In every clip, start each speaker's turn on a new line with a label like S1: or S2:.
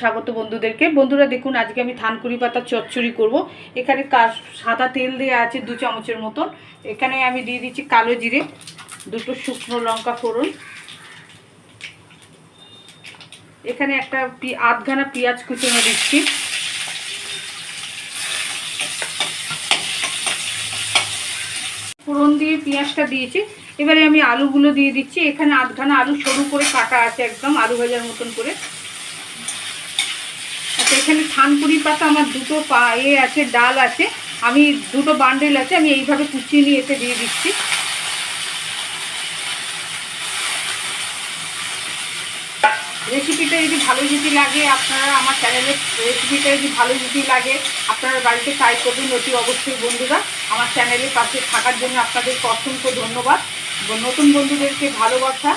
S1: স্বাগত বন্ধুরা, দেখুন আজকে আমি থানকুনি পাতার চচ্চড়ি করব। এখানে সাদা তেল দেওয়া আছে 2 চামচের মতন। এখানে আমি দিয়ে দিচ্ছি কালো জিরে, 2টো শুকনো লঙ্কা ফোড়ন, এখানে একটা আধখানা পেঁয়াজ কুচনো দিচ্ছি, ফোড়ন দিয়ে পেঁয়াজটা দিয়েছি। এবারে আমি আলুগুলো দিয়ে দিচ্ছি। এখানে আধখানা আলু সরু করে কাটা আছে, একদম আলু ভাজার মতন করে। আচ্ছা, এখানে থানকুনি পাতা আমার 2টো আছে, ডাল আছে, আমি 2টো বান্ডেল আছে, আমি এইভাবে কুচিয়ে নিয়ে এসে দিয়ে দিচ্ছি। রেসিপিটা যদি ভালো লাগে, আপনারা আমার চ্যানেলের রেসিপিটা যদি ভালো লাগে আপনারা বাড়িতে ট্রাই করবেন অতি অবশ্যই। বন্ধুরা, আমার চ্যানেলের পাশে থাকার জন্য আপনাদেরকে অসংখ্য ধন্যবাদ। নতুন বন্ধুদেরকে ভালোবাসা,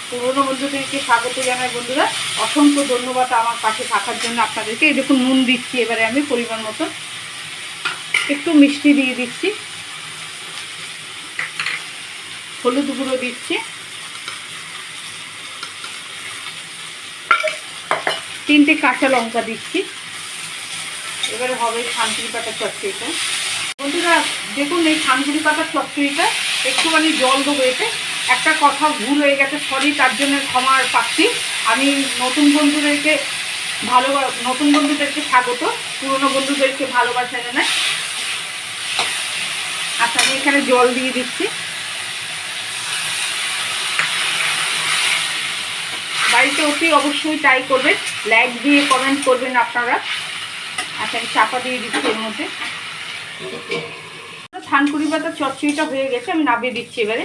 S1: পুরনো বন্ধুদেরকে স্বাগত জানাই। বন্ধুরা, অসংখ্য ধন্যবাদ আমার পাশে থাকার জন্য আপনাদেরকে। এই দেখুন নুন দিচ্ছি, এবারে আমি পরিমাণ মতো একটু মিষ্টি দিয়ে দিচ্ছি, হলুদ গুঁড়ো দিচ্ছি, 3টে কাঁচা লঙ্কা দিচ্ছি। এবারে হবে থানকুনি পাতার চচ্চড়িটা। বন্ধুরা দেখুন, এই থানকুনি পাতার চচ্চড়িটা একটুখানি জল দেবো। এতে একটা কথা ভুল হয়ে গেছে, সরি, তার জন্য ক্ষমার পাচ্ছি। আমি নতুন বন্ধুদেরকে স্বাগত, পুরনো বন্ধুদেরকে ভালোবাসা জানাই। আচ্ছা, আমি এখানে জল দিয়ে দিচ্ছি। বাড়িতে অতি অবশ্যই ট্রাই করবেন, লাইক দিয়ে কমেন্ট করবেন আপনারা। আচ্ছা, আমি চাপা দিয়ে দিচ্ছি এর মধ্যে। থানকুনি পাতার চচ্চড়িটা হয়ে গেছে, আমি নামিয়ে দিচ্ছি এবারে।